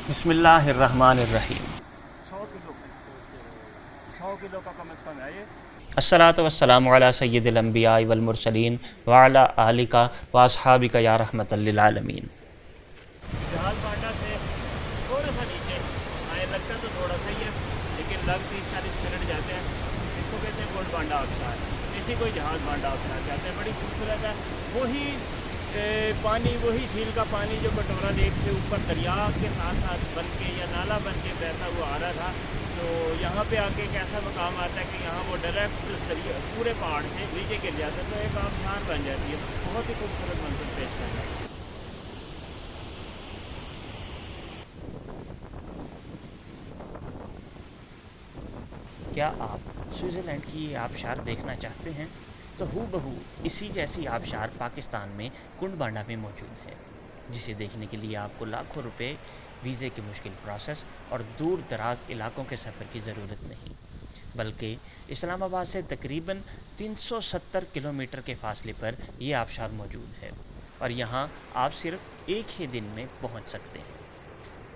बिस्मिल्लाहिर्रहमानिर्रहीम। 100 किलो का कम अज़ कम है ये। अस्सलातु वस्सलामु अला सय्यिदिल अंबिया वल मुरसलीन व अला आलिका व अस्हाबिका या रहमतल लिल आलमीन। जहाज बांडा से थोड़ा सा नीचे आए लगता तो थोड़ा सा ही है, लेकिन लग 30-40 मिनट जाते हैं। इसको कहते हैं गोल्ड बांडा आबशार, इसी को जहाज बांडा आबशार कहते हैं। बड़ी खूबसूरत है। वही पानी, वही झील का पानी जो कटोरा लेक से ऊपर दरिया के साथ साथ बन के या नाला बन के बहता हुआ आ रहा था, तो यहाँ पे आके एक ऐसा मकाम आता है कि यहाँ वो डायरेक्ट दरिया पूरे पहाड़ से नीचे गिर जाता है, तो एक आबशार बन जाती है। बहुत ही खूबसूरत मंजर पेश कर रहा है। क्या आप स्विट्ज़रलैंड की ये आबशार देखना चाहते हैं तो हूबहू इसी जैसी आबशार पाकिस्तान में कुंड बांडा में मौजूद है, जिसे देखने के लिए आपको लाखों रुपए, वीज़े की मुश्किल प्रोसेस और दूर दराज इलाकों के सफ़र की ज़रूरत नहीं, बल्कि इस्लामाबाद से तकरीबन 370 किलोमीटर के फासले पर यह आबशार मौजूद है और यहाँ आप सिर्फ एक ही दिन में पहुँच सकते हैं।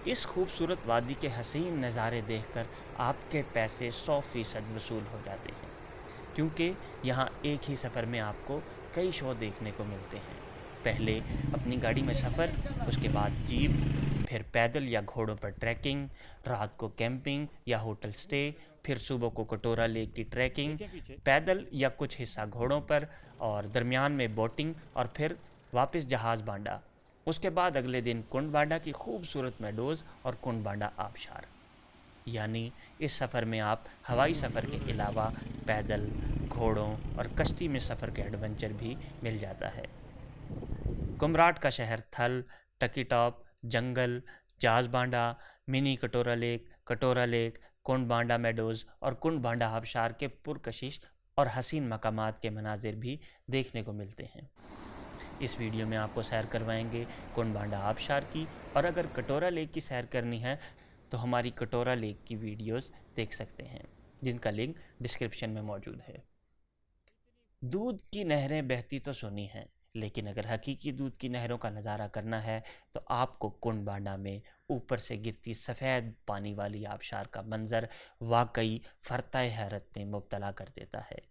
इस खूबसूरत वादी के हसीन नज़ारे देखकर आपके पैसे 100% वसूल हो जाते हैं, क्योंकि यहाँ एक ही सफ़र में आपको कई शो देखने को मिलते हैं। पहले अपनी गाड़ी में सफ़र, उसके बाद जीप, फिर पैदल या घोड़ों पर ट्रैकिंग, रात को कैंपिंग या होटल स्टे, फिर सुबह को कटोरा लेक की ट्रैकिंग, पैदल या कुछ हिस्सा घोड़ों पर, और दरमियान में बोटिंग, और फिर वापस जहाज़ बांडा। उसके बाद अगले दिन कुंड बांडा की खूबसूरत मेडोज़ और कुंड बांडा आबशार। यानी इस सफ़र में आप हवाई सफ़र के अलावा पैदल, घोड़ों और कश्ती में सफ़र के एडवेंचर भी मिल जाता है। कुमराट का शहर थल, टकी टॉप, जंगल, जहाज़ बांडा, मिनी कटोरा लेक, कुंड बांडा मेडोज़ और कुंड बांडा आबशार के पुरकशिश और हसीन मकामात के मनाजिर भी देखने को मिलते हैं। इस वीडियो में आपको सैर करवाएंगे कुंड बांडा आबशार की, और अगर कटोरा लेक की सैर करनी है तो हमारी कटोरा लेक की वीडियोस देख सकते हैं, जिनका लिंक डिस्क्रिप्शन में मौजूद है। दूध की नहरें बहती तो सुनी हैं, लेकिन अगर हकीकी दूध की नहरों का नज़ारा करना है तो आपको कुंड बांडा में ऊपर से गिरती सफ़ेद पानी वाली आबशार का मंजर वाकई फरताए हैरत में मुब्तला कर देता है।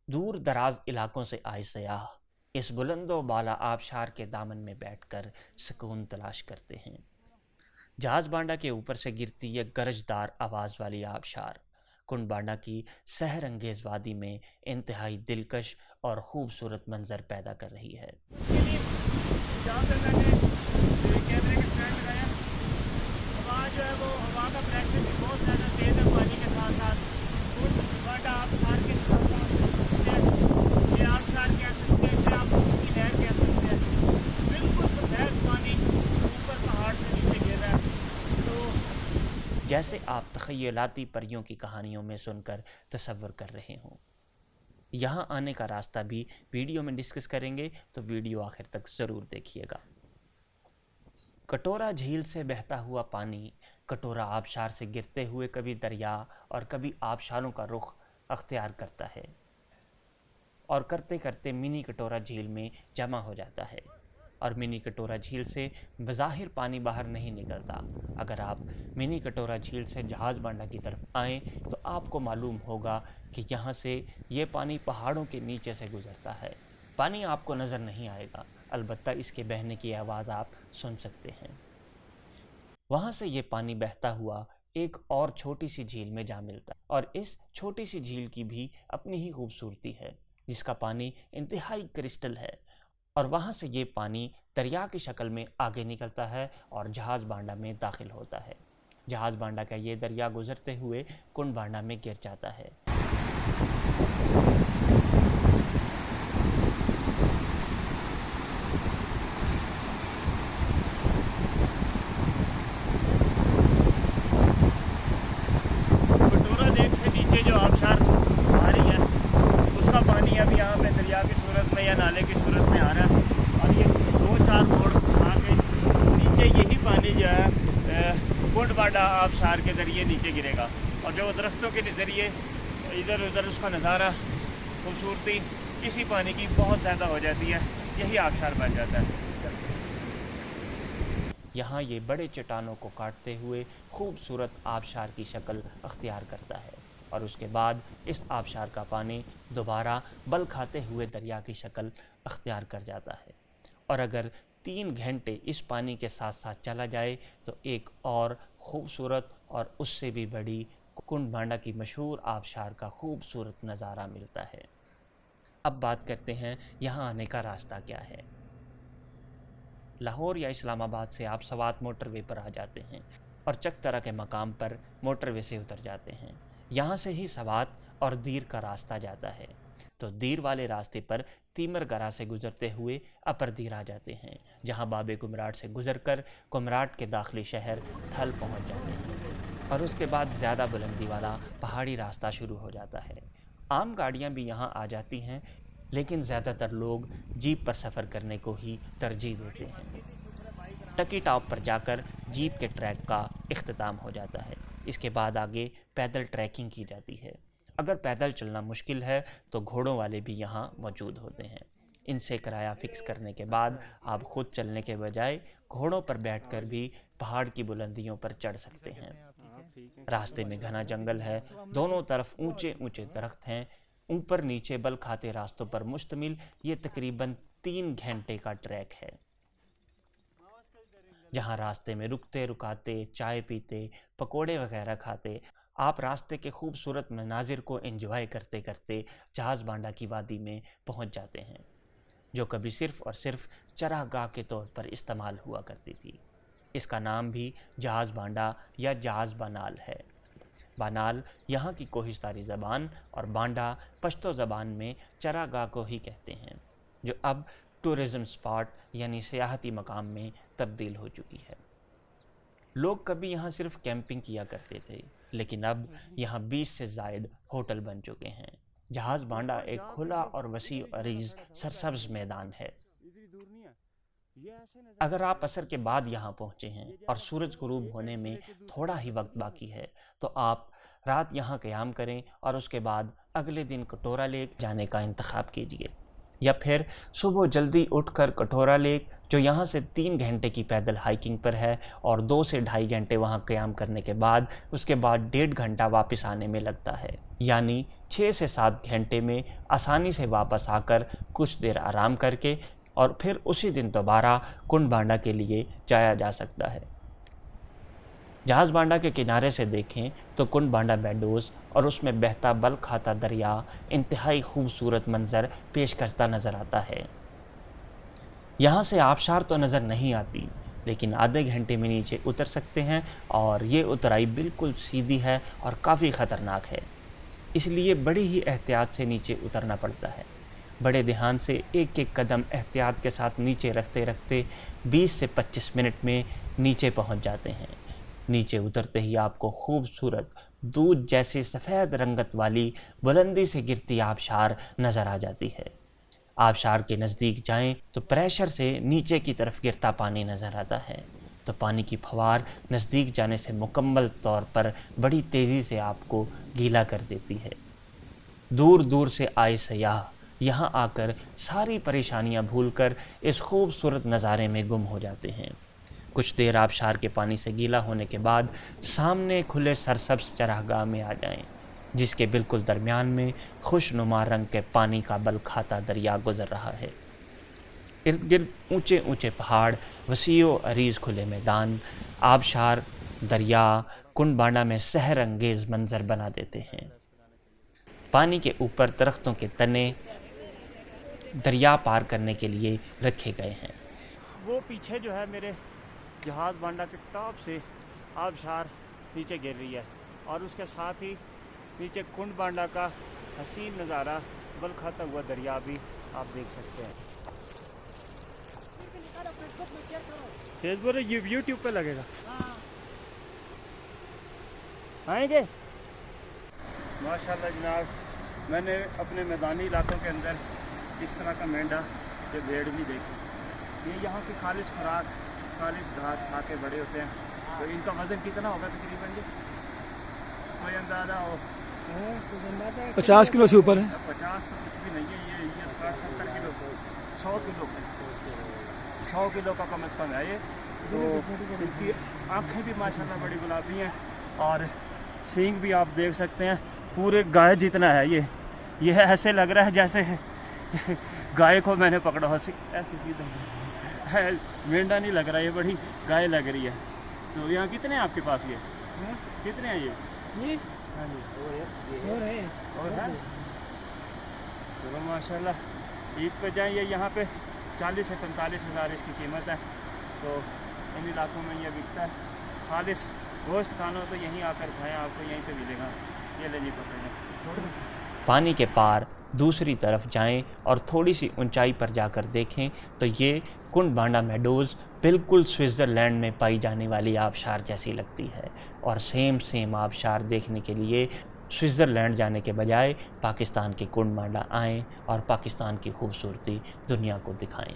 दूर दराज इलाकों से आए सयाह इस बुलंदो बाला आबशार के दामन में बैठकर सुकून तलाश करते हैं। जहाज़ बांडा के ऊपर से गिरती यह गरजदार आवाज़ वाली आबशार कुंड बांडा की सहर अंगेज़ वादी में इंतहाई दिलकश और ख़ूबसूरत मंजर पैदा कर रही है। जहाँ पे मैंने कैमरे के स्टैंड लगाया, हवा जो है वो हवा का प्रेशर भी बहुत ज़्यादा तेज़ है पानी के साथ साथ। कुंड बांडा आबशार के साथ साथ ये आबशार कह सकते हैं, इसे आप की नहर कह सकते हैं। बिल्कुल सफ़ेद पानी ऊपर पहाड़ से नीचे गिर रहा है, तो जैसे आप तख़य्युलाती परियों की कहानियों में सुनकर तसव्वुर कर रहे हों। यहाँ आने का रास्ता भी वीडियो में डिस्कस करेंगे, तो वीडियो आखिर तक ज़रूर देखिएगा। कटोरा झील से बहता हुआ पानी कटोरा आबशार से गिरते हुए कभी दरिया और कभी आबशारों का रुख अख्तियार करता है, और करते करते मिनी कटोरा झील में जमा हो जाता है। और मिनी कटोरा झील से बज़ाहिर पानी बाहर नहीं निकलता। अगर आप मिनी कटोरा झील से जहाज़ बांडा की तरफ आएँ तो आपको मालूम होगा कि यहाँ से ये पानी पहाड़ों के नीचे से गुज़रता है। पानी आपको नज़र नहीं आएगा, अलबत्ता इसके बहने की आवाज़ आप सुन सकते हैं। वहाँ से ये पानी बहता हुआ एक और छोटी सी झील में जा मिलता है, और इस छोटी सी झील की भी अपनी ही खूबसूरती है, जिसका पानी इंतहाई क्रिस्टल है। और वहाँ से ये पानी दरिया की शक्ल में आगे निकलता है और जहाज़ बांडा में दाखिल होता है। जहाज़ बांडा का ये दरिया गुजरते हुए कुंड बांडा में गिर जाता है। कटोरा लेक से नीचे जो आबशार आ रही है, उसका पानी अब यहाँ पे दरिया की सूरत में या नाले की सूरत में आ रहा है, और ये 2-4 मोड़ आके नीचे यही पानी जो है कुंड बांडा आबशार के ज़रिए नीचे गिरेगा, और जो दरख्तों के ज़रिए इधर उधर उसका नज़ारा, खूबसूरती इसी पानी की बहुत ज़्यादा हो जाती है। यही आबशार बन जाता है। यहाँ ये बड़े चट्टानों को काटते हुए खूबसूरत आबशार की शक्ल अख्तियार करता है और उसके बाद इस आबशार का पानी दोबारा बल खाते हुए दरिया की शक्ल अख्तियार कर जाता है। और अगर 3 घंटे इस पानी के साथ साथ चला जाए तो एक और ख़ूबसूरत और उससे भी बड़ी कुंड बांडा की मशहूर आबशार का खूबसूरत नज़ारा मिलता है। अब बात करते हैं यहाँ आने का रास्ता क्या है। लाहौर या इस्लामाबाद से आप सवात मोटरवे पर आ जाते हैं और चकतरा के मकाम पर मोटरवे से उतर जाते हैं। यहाँ से ही सवात और दीर का रास्ता जाता है, तो दीर वाले रास्ते पर तीमरगरा से गुजरते हुए अपर दीर आ जाते हैं, जहाँ बाबे कुमराट से गुजरकर कुमराट के दाखिली शहर थल पहुँच जाते हैं और उसके बाद ज़्यादा बुलंदी वाला पहाड़ी रास्ता शुरू हो जाता है। आम गाड़ियाँ भी यहाँ आ जाती हैं, लेकिन ज़्यादातर लोग जीप पर सफ़र करने को ही तरजीह देते हैं। टकी टॉप पर जाकर जीप के ट्रैक का इख्तिताम हो जाता है। इसके बाद आगे पैदल ट्रैकिंग की जाती है। अगर पैदल चलना मुश्किल है तो घोड़ों वाले भी यहाँ मौजूद होते हैं। इनसे किराया फ़िक्स करने के बाद आप खुद चलने के बजाय घोड़ों पर बैठकर भी पहाड़ की बुलंदियों पर चढ़ सकते हैं। रास्ते में घना जंगल है, दोनों तरफ ऊंचे ऊंचे दरख्त हैं। ऊपर नीचे बल खाते रास्तों पर मुश्तमिल ये तकरीबन 3 घंटे का ट्रैक है, जहाँ रास्ते में रुकते रुकाते, चाय पीते, पकोड़े वगैरह खाते आप रास्ते के खूबसूरत मनाजिर को एंजॉय करते करते जहाज़ बांडा की वादी में पहुँच जाते हैं, जो कभी सिर्फ़ और सिर्फ चरागाह के तौर पर इस्तेमाल हुआ करती थी। इसका नाम भी जहाज़ बांडा या जहाज़ बानाल है। बानाल यहाँ की कोहिस्तानी ज़बान और बांडा पश्तो ज़बान में चरागाह को ही कहते हैं, जो अब टूरिज़म स्पॉट यानी सियाहती मकाम में तब्दील हो चुकी है। लोग कभी यहाँ सिर्फ कैंपिंग किया करते थे, लेकिन अब यहाँ 20 से ज़ायद होटल बन चुके हैं। जहाज़ बांडा एक खुला और वसी अरीज़ सरसब्ज मैदान है। अगर आप असर के बाद यहाँ पहुँचे हैं और सूरज गुरूब होने में थोड़ा ही वक्त बाकी है, तो आप रात यहाँ क़याम करें और उसके बाद अगले दिन कटोरा लेक जाने का इंतखाब कीजिए, या फिर सुबह जल्दी उठकर कटोरा लेक, जो यहाँ से 3 घंटे की पैदल हाइकिंग पर है और 2 से ढाई घंटे वहाँ क़याम करने के बाद उसके बाद 1.5 घंटा वापस आने में लगता है, यानी 6 से 7 घंटे में आसानी से वापस आकर कुछ देर आराम करके और फिर उसी दिन दोबारा कुंड बांडा के लिए जाया जा सकता है। जहाज़ बांडा के किनारे से देखें तो कुंड बांडा मेडोज़ और उसमें बहता बल खाता दरिया इंतहाई खूबसूरत मंजर पेश करता नज़र आता है। यहाँ से आबशार तो नज़र नहीं आती, लेकिन आधे घंटे में नीचे उतर सकते हैं और ये उतराई बिल्कुल सीधी है और काफ़ी ख़तरनाक है, इसलिए बड़ी ही एहतियात से नीचे उतरना पड़ता है। बड़े ध्यान से एक एक कदम एहतियात के साथ नीचे रखते रखते 20 से 25 मिनट में नीचे पहुंच जाते हैं। नीचे उतरते ही आपको खूबसूरत दूध जैसी सफ़ेद रंगत वाली बुलंदी से गिरती आबशार नज़र आ जाती है। आबशार के नज़दीक जाएं तो प्रेशर से नीचे की तरफ गिरता पानी नज़र आता है, तो पानी की फवार नज़दीक जाने से मुकम्मल तौर पर बड़ी तेज़ी से आपको गीला कर देती है। दूर दूर से आए सयाह यहाँ आकर सारी परेशानियाँ भूलकर इस खूबसूरत नज़ारे में गुम हो जाते हैं। कुछ देर आबशार के पानी से गीला होने के बाद सामने खुले सरसब्ज़ चरागाह में आ जाएं, जिसके बिल्कुल दरमियान में खुशनुमा रंग के पानी का बल खाता दरिया गुज़र रहा है। इर्द गिर्द ऊंचे ऊंचे पहाड़, वसीओ अरीज़ खुले मैदान, आबशार, दरिया कुंड बांडा में सहर अंगेज़ मंजर बना देते हैं। पानी के ऊपर दरख्तों के तने दरिया पार करने के लिए रखे गए हैं। वो पीछे जो है मेरे जहाज़ बांडा के टॉप से आबशार नीचे गिर रही है और उसके साथ ही नीचे कुंड बांडा का हसीन नज़ारा बल खाता हुआ दरिया भी आप देख सकते हैं। फेसबुक और यूट्यूब पे लगेगा। आएंगे माशाल्लाह जनाब, मैंने अपने मैदानी इलाकों के अंदर इस तरह का मेंढा या भेड़ नहीं देखी। ये यहाँ की खालिश खुराक, खालिश घास खा के बड़े होते हैं। तो इनका वज़न कितना होगा तकरीबन? जी कोई अंदाज़ा हो? 50 किलो से ऊपर है। 50 तो कुछ भी नहीं है, ये 60-70 किलो, 100 किलो, 100 किलो का कम अज़ कम है ये। تو ان کی آنکھیں بھی ماشاءاللہ بڑی گلابی ہیں اور سینگ بھی آپ دیکھ سکتے ہیں پورے گائے جتنا ہے یہ ایسے لگ رہا ہے جیسے گائے کو میں نے پکڑا ہو ایسی سیدھا مینڈا نہیں لگ رہا، یہ بڑی گائے لگ رہی ہے۔ تو یہاں کتنے ہیں آپ کے پاس؟ یہ کتنے ہیں یہ؟ ہاں جی اور ہے؟ چلو ماشاءاللہ عید پہ جائیں، یہ یہاں پہ 40 سے 45 ہزار اس کی قیمت ہے۔ تو ان علاقوں میں یہ بکتا ہے۔ خالص گوشت کھانا ہو تو یہیں آ کر کھائیں، آپ کو یہیں پہ ملے گا۔ یہ لے جی پکڑیں۔ پانی کے پار دوسری طرف جائیں اور تھوڑی سی اونچائی پر جا کر دیکھیں تو یہ کنڈ بانڈا میڈوز بالکل سوئٹزرلینڈ میں پائی جانے والی آبشار جیسی لگتی ہے، اور سیم آبشار دیکھنے کے لیے سوئٹزرلینڈ جانے کے بجائے پاکستان کے کنڈ بانڈا آئیں اور پاکستان کی خوبصورتی دنیا کو دکھائیں۔